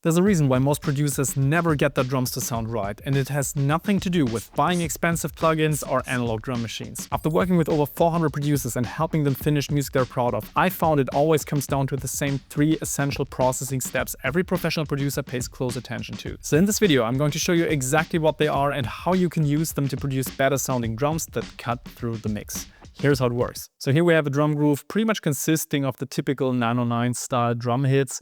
There's a reason why most producers never get their drums to sound right, and it has nothing to do with buying expensive plugins or analog drum machines. After working with over 400 producers and helping them finish music they're proud of, I found it always comes down to the same 3 essential processing steps every professional producer pays close attention to. So in this video, I'm going to show you exactly what they are and how you can use them to produce better sounding drums that cut through the mix. Here's how it works. So here we have a drum groove pretty much consisting of the typical 909 style drum hits.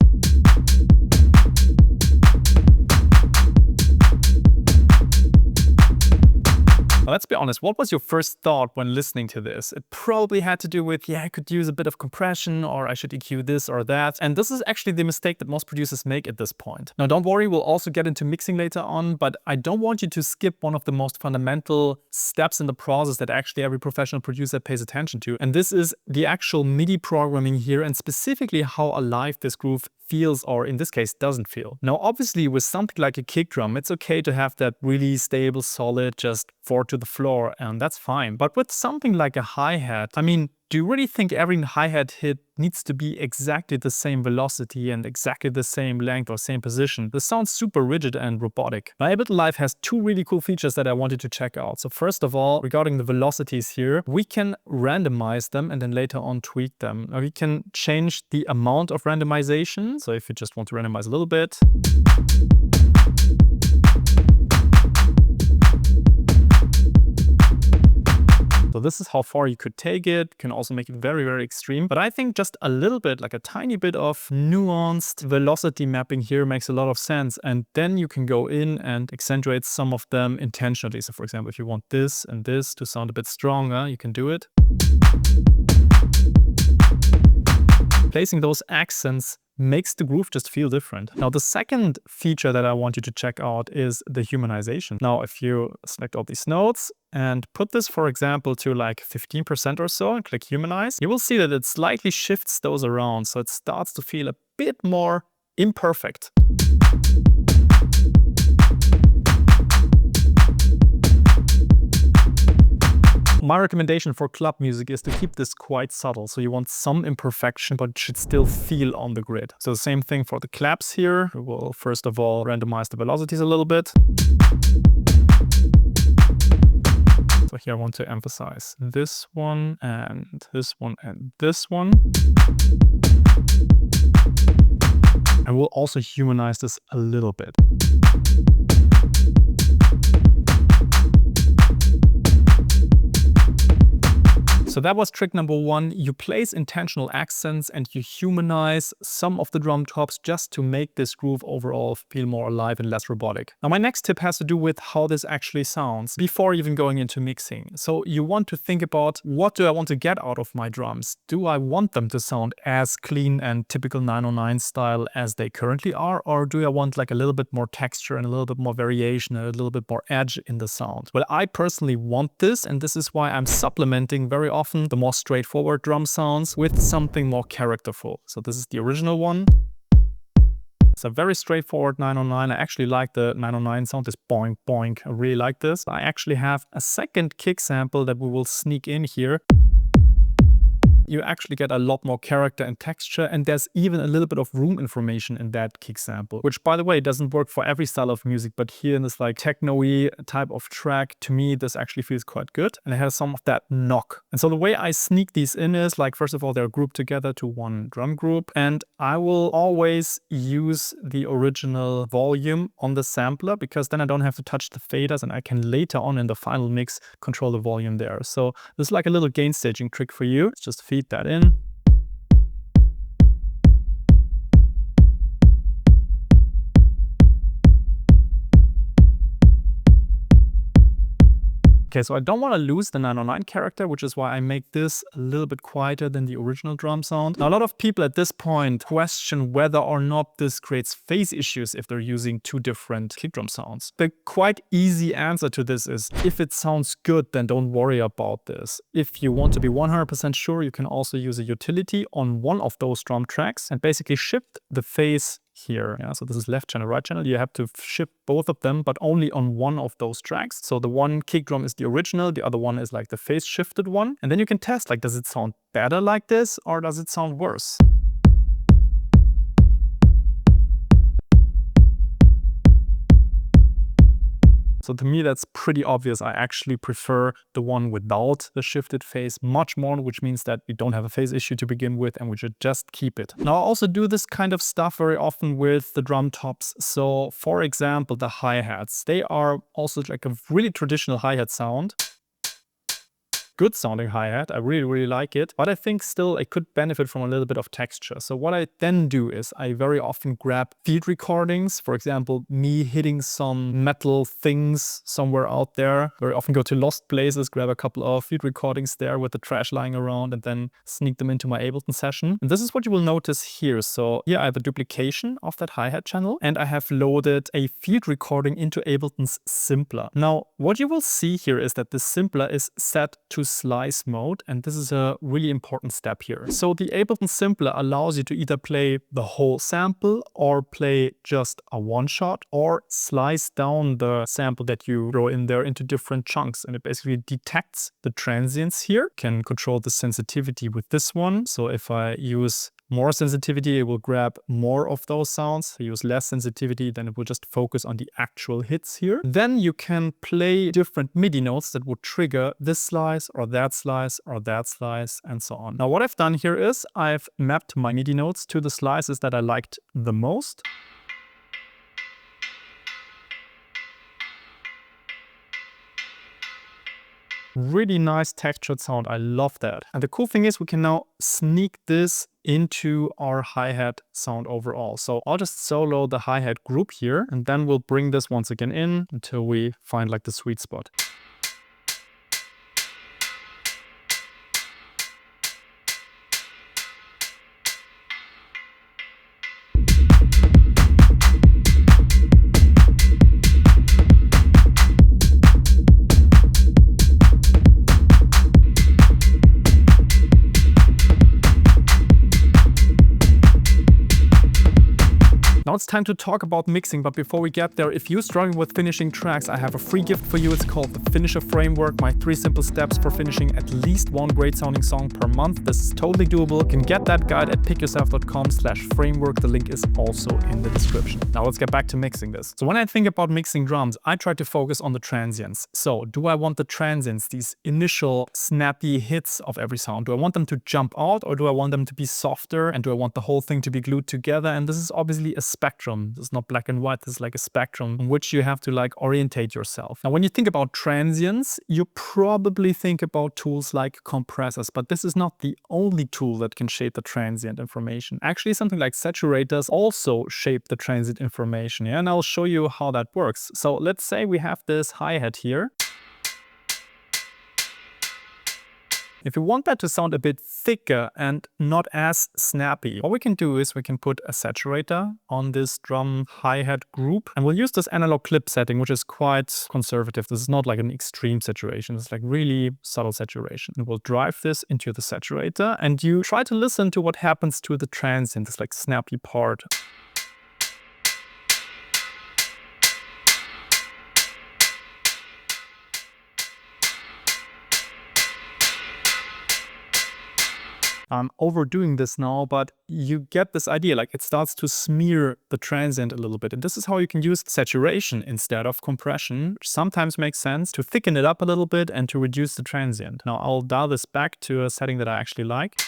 Now, let's be honest, what was your first thought when listening to this? It probably had to do with, yeah, I could use a bit of compression, or I should EQ this or that. And this is actually the mistake that most producers make at this point. Now, don't worry, we'll also get into mixing later on, but I don't want you to skip one of the most fundamental steps in the process that actually every professional producer pays attention to. And this is the actual MIDI programming here, and specifically how alive this groove feels, or in this case doesn't feel. Now obviously with something like a kick drum, it's okay to have that really stable, solid, just 4 to the floor, and that's fine. But with something like a hi-hat, I mean, do you really think every hi-hat hit needs to be exactly the same velocity and exactly the same length or same position? This sounds super rigid and robotic. Now, Ableton Live has 2 really cool features that I wanted to check out. So first of all, regarding the velocities here, we can randomize them and then later on tweak them. Now we can change the amount of randomization. So if you just want to randomize a little bit, so this is how far you could take it. You can also make it very, very extreme. But I think just a little bit, like a tiny bit of nuanced velocity mapping here makes a lot of sense. And then you can go in and accentuate some of them intentionally. So for example, if you want this and this to sound a bit stronger, you can do it. Placing those accents makes the groove just feel different. Now, the second feature that I want you to check out is the humanization. Now, if you select all these notes and put this, for example, to like 15% or so and click humanize, you will see that it slightly shifts those around. So it starts to feel a bit more imperfect. My recommendation for club music is to keep this quite subtle. So you want some imperfection, but it should still feel on the grid. So the same thing for the claps here. We will first of all randomize the velocities a little bit. So here I want to emphasize this one and this one and this one. And we'll also humanize this a little bit. So that was trick number 1. You place intentional accents and you humanize some of the drum tops just to make this groove overall feel more alive and less robotic. Now my next tip has to do with how this actually sounds before even going into mixing. So you want to think about, what do I want to get out of my drums? Do I want them to sound as clean and typical 909 style as they currently are? Or do I want like a little bit more texture and a little bit more variation and a little bit more edge in the sound? Well, I personally want this, and this is why I'm supplementing very often the more straightforward drum sounds with something more characterful. So this is the original one. It's a very straightforward 909. I actually like the 909 sound, this boink boink. I really like this. I actually have a second kick sample that we will sneak in here. You actually get a lot more character and texture, and there's even a little bit of room information in that kick sample, which by the way doesn't work for every style of music, but here in this like techno-y type of track, to me this actually feels quite good, and it has some of that knock. And so the way I sneak these in is like, first of all, they're grouped together to one drum group, and I will always use the original volume on the sampler, because then I don't have to touch the faders and I can later on in the final mix control the volume there. So this is like a little gain staging trick for you. It's just feed that in. Okay, so I don't want to lose the 909 character, which is why I make this a little bit quieter than the original drum sound. Now, a lot of people at this point question whether or not this creates phase issues if they're using 2 different kick drum sounds. The quite easy answer to this is, if it sounds good, then don't worry about this. If you want to be 100% sure, you can also use a utility on one of those drum tracks and basically shift the phase here. Yeah, so this is left channel, right channel. You have to shift both of them, but only on one of those tracks. So the one kick drum is the original, the other one is like the phase shifted one. And then you can test, like, does it sound better like this or does it sound worse? So to me, that's pretty obvious. I actually prefer the one without the shifted phase much more, which means that we don't have a phase issue to begin with and we should just keep it. Now, I also do this kind of stuff very often with the drum tops. So for example, the hi-hats, they are also like a really traditional hi-hat sound. Good sounding hi-hat. I really like it, but I think still it could benefit from a little bit of texture. So what I then do is I very often grab field recordings, for example, me hitting some metal things somewhere out there. Very often go to lost places, grab a couple of field recordings there with the trash lying around and then sneak them into my Ableton session. And this is what you will notice here. So here I have a duplication of that hi-hat channel and I have loaded a field recording into Ableton's Simpler. Now, what you will see here is that the Simpler is set to slice mode, and this is a really important step here. So the Ableton Simpler allows you to either play the whole sample or play just a one shot or slice down the sample that you throw in there into different chunks, and it basically detects the transients here. Can control the sensitivity with this one. So if I use more sensitivity, it will grab more of those sounds. If you use less sensitivity, then it will just focus on the actual hits here. Then you can play different MIDI notes that would trigger this slice or that slice or that slice and so on. Now what I've done here is I've mapped my MIDI notes to the slices that I liked the most. Really nice textured sound. I love that. And the cool thing is we can now sneak this into our hi-hat sound overall. So I'll just solo the hi-hat group here and then we'll bring this once again in until we find like the sweet spot. Now it's time to talk about mixing, but before we get there, if you're struggling with finishing tracks, I have a free gift for you. It's called the Finisher Framework, my 3 simple steps for finishing at least one great sounding song per month. This is totally doable. You can get that guide at pickyourself.com/framework. The link is also in the description. Now let's get back to mixing this. So when I think about mixing drums, I try to focus on the transients. So do I want the transients, these initial snappy hits of every sound? Do I want them to jump out or do I want them to be softer? And do I want the whole thing to be glued together? And this is obviously a spectrum. This is not black and white. This is like a spectrum in which you have to like orientate yourself. Now, when you think about transients, you probably think about tools like compressors, but this is not the only tool that can shape the transient information. Actually, something like saturators also shape the transient information. Yeah? And I'll show you how that works. So let's say we have this hi-hat here. If you want that to sound a bit thicker and not as snappy, what we can do is we can put a saturator on this drum hi-hat group, and we'll use this analog clip setting, which is quite conservative. This is not like an extreme saturation. It's like really subtle saturation. And we'll drive this into the saturator, and you try to listen to what happens to the transient, this like snappy part. I'm overdoing this now, but you get this idea, like it starts to smear the transient a little bit. And this is how you can use saturation instead of compression, which sometimes makes sense to thicken it up a little bit and to reduce the transient. Now I'll dial this back to a setting that I actually like.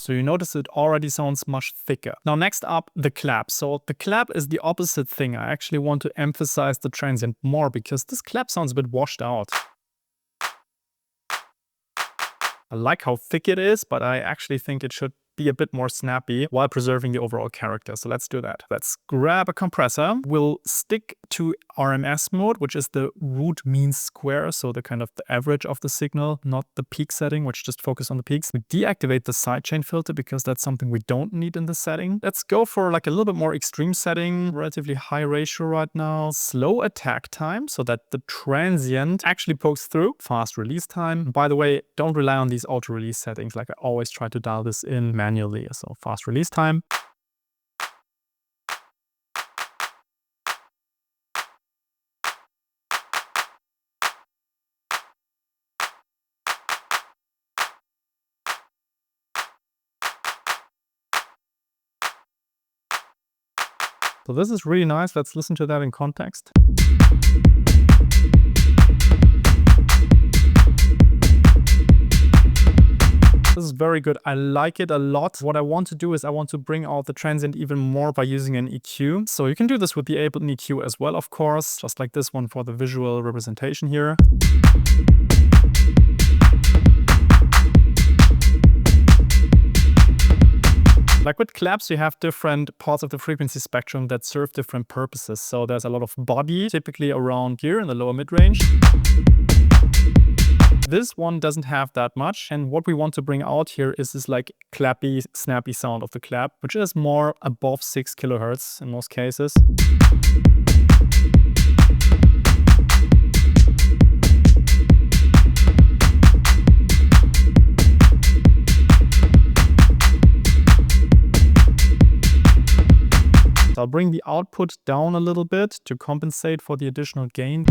So you notice it already sounds much thicker. Now next up, the clap. So the clap is the opposite thing. I actually want to emphasize the transient more because this clap sounds a bit washed out. I like how thick it is, but I actually think it should be a bit more snappy while preserving the overall character. So let's do that. Let's grab a compressor. We'll stick to RMS mode, which is the root mean square. So the kind of the average of the signal, not the peak setting, which just focus on the peaks. We deactivate the sidechain filter because that's something we don't need in the setting. Let's go for like a little bit more extreme setting, relatively high ratio right now. Slow attack time so that the transient actually pokes through. Fast release time. By the way, don't rely on these auto release settings. Like I always try to dial this in manually. So fast release time. So this is really nice. Let's listen to that in context. This is very good. I like it a lot. What I want to do is I want to bring out the transient even more by using an EQ. So you can do this with the Ableton EQ as well, of course, just like this one for the visual representation here. Like with claps, you have different parts of the frequency spectrum that serve different purposes. So there's a lot of body, typically around here in the lower mid-range. This one doesn't have that much, and what we want to bring out here is this like clappy, snappy sound of the clap, which is more above 6 kilohertz in most cases. So I'll bring the output down a little bit to compensate for the additional gain.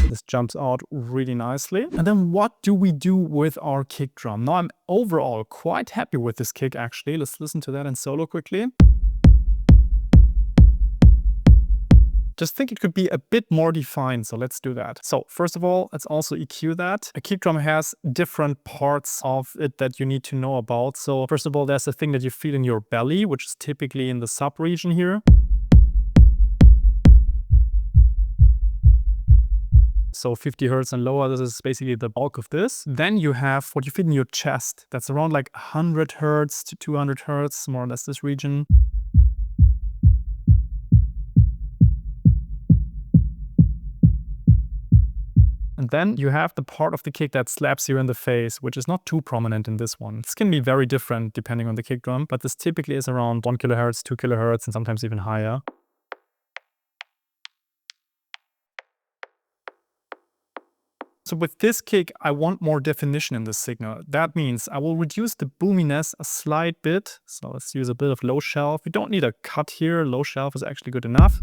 This jumps out really nicely. And then what do we do with our kick drum? Now I'm overall quite happy with this kick actually. Let's listen to that in solo quickly. Just think it could be a bit more defined, so let's do that. So first of all, let's also EQ that. A kick drum has different parts of it that you need to know about. So first of all, there's a thing that you feel in your belly, which is typically in the sub region here. So 50 hertz and lower, this is basically the bulk of this. Then you have what you feel in your chest. That's around like 100 hertz to 200 hertz, more or less this region. And then you have the part of the kick that slaps you in the face, which is not too prominent in this one. This can be very different depending on the kick drum, but this typically is around 1 kilohertz, 2 kilohertz, and sometimes even higher. So with this kick, I want more definition in the signal. That means I will reduce the boominess a slight bit. So let's use a bit of low shelf. We don't need a cut here. Low shelf is actually good enough.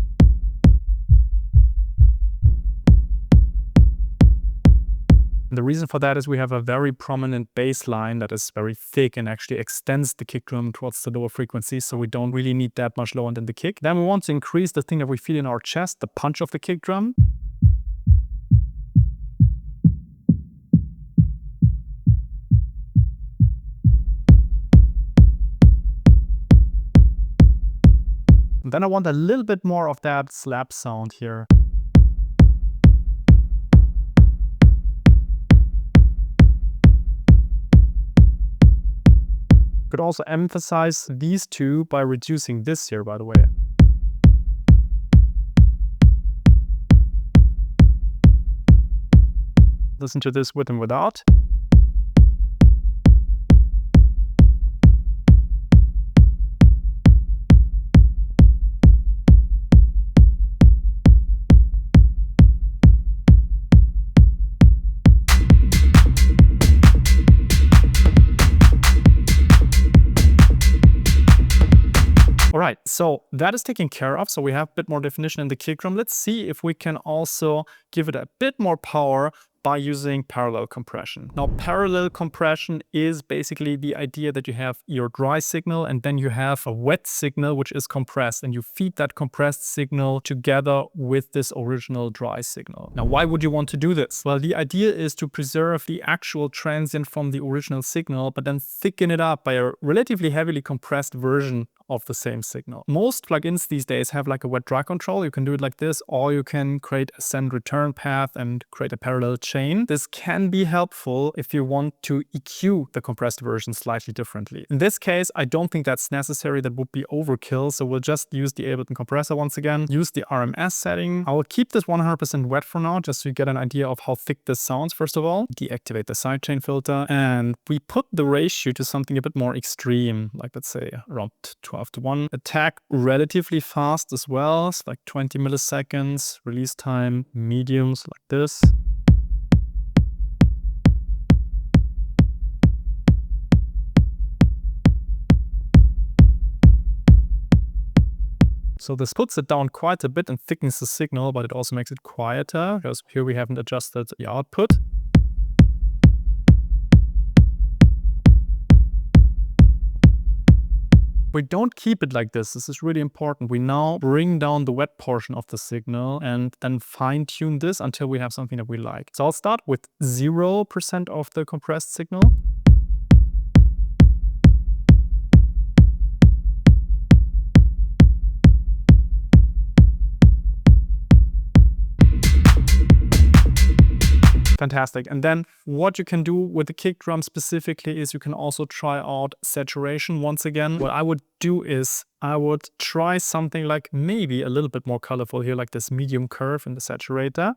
And the reason for that is we have a very prominent bass line that is very thick and actually extends the kick drum towards the lower frequencies, so we don't really need that much lower than the kick. Then we want to increase the thing that we feel in our chest, the punch of the kick drum. And then I want a little bit more of that slap sound here. Could also emphasize these two by reducing this here, by the way. Listen to this with and without. All right, so that is taken care of. So we have a bit more definition in the kick drum. Let's see if we can also give it a bit more power by using parallel compression. Now, parallel compression is basically the idea that you have your dry signal and then you have a wet signal which is compressed, and you feed that compressed signal together with this original dry signal. Now, why would you want to do this? Well, the idea is to preserve the actual transient from the original signal, but then thicken it up by a relatively heavily compressed version of the same signal. Most plugins these days have like a wet-dry control. You can do it like this, or you can create a send-return path and create a parallel chain. This can be helpful if you want to EQ the compressed version slightly differently. In this case, I don't think that's necessary. That would be overkill. So we'll just use the Ableton compressor once again, use the RMS setting. I will keep this 100% wet for now, just so you get an idea of how thick this sounds, first of all. Deactivate the sidechain filter, and we put the ratio to something a bit more extreme, like let's say around 12:1. Attack relatively fast as well. It's like 20 milliseconds. Release time mediums like this. So this puts it down quite a bit and thickens the signal, but it also makes it quieter because here we haven't adjusted the output. We don't keep it like this. This is really important. We now bring down the wet portion of the signal and then fine tune this until we have something that we like. So I'll start with 0% of the compressed signal. Fantastic. And then what you can do with the kick drum specifically is you can also try out saturation once again. What I would do is I would try something like maybe a little bit more colorful here, like this medium curve in the saturator.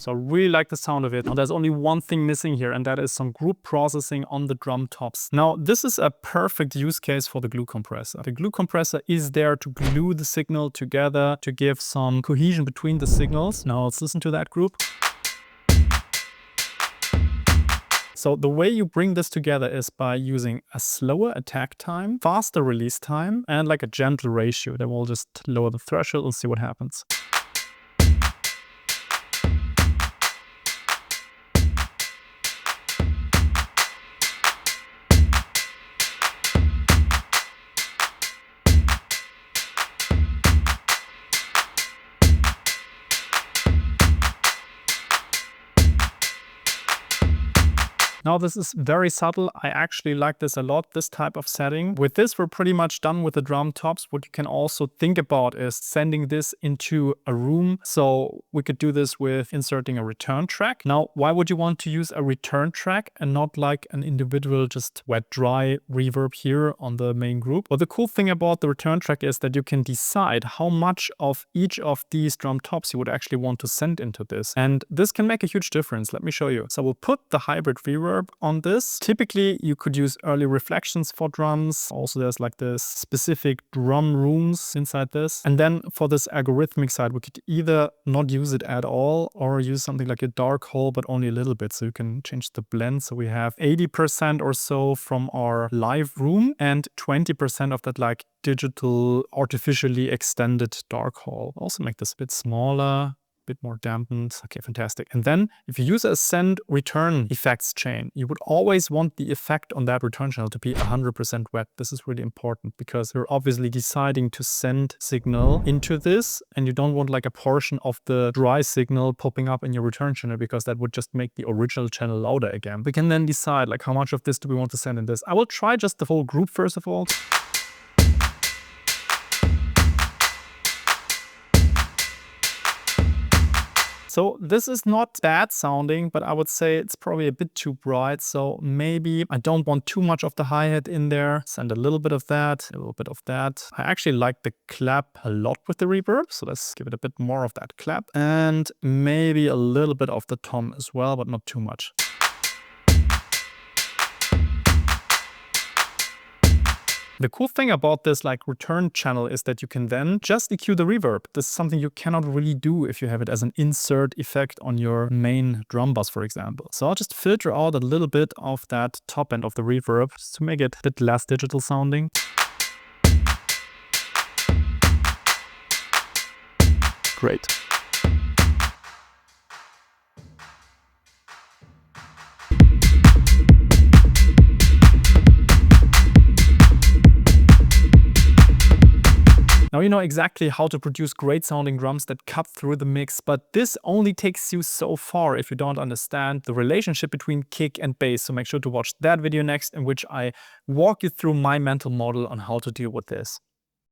So I really like the sound of it. Now there's only one thing missing here, and that is some group processing on the drum tops. Now this is a perfect use case for the glue compressor. The glue compressor is there to glue the signal together, to give some cohesion between the signals. Now let's listen to that group. So the way you bring this together is by using a slower attack time, faster release time, and like a gentle ratio. Then we'll just lower the threshold and see what happens. Now this is very subtle. I actually like this a lot, this type of setting. With this, we're pretty much done with the drum tops. What you can also think about is sending this into a room. So we could do this with inserting a return track. Now, why would you want to use a return track and not like an individual just wet dry reverb here on the main group? Well, the cool thing about the return track is that you can decide how much of each of these drum tops you would actually want to send into this. And this can make a huge difference. Let me show you. So we'll put the hybrid reverb on this. Typically, you could use early reflections for drums. Also, there's like this specific drum rooms inside this. And then for this algorithmic side, we could either not use it at all or use something like a dark hole, but only a little bit. So you can change the blend. So we have 80% or so from our live room and 20% of that like digital, artificially extended dark hole. Also make this a bit smaller, bit more dampened. Okay, fantastic. And then if you use a send return effects chain, you would always want the effect on that return channel to be 100% wet. This is really important because you're obviously deciding to send signal into this, and you don't want like a portion of the dry signal popping up in your return channel because that would just make the original channel louder again. We can then decide like how much of this do we want to send in this. I will try just the whole group first of all. So this is not bad sounding, but I would say it's probably a bit too bright. So maybe I don't want too much of the hi-hat in there. Send a little bit of that, a little bit of that. I actually like the clap a lot with the reverb. So let's give it a bit more of that clap. And maybe a little bit of the tom as well, but not too much. The cool thing about this like return channel is that you can then just EQ the reverb. This is something you cannot really do if you have it as an insert effect on your main drum bus, for example. So I'll just filter out a little bit of that top end of the reverb just to make it a bit less digital sounding. Great. Now you know exactly how to produce great sounding drums that cut through the mix, but this only takes you so far if you don't understand the relationship between kick and bass. So make sure to watch that video next, in which I walk you through my mental model on how to deal with this.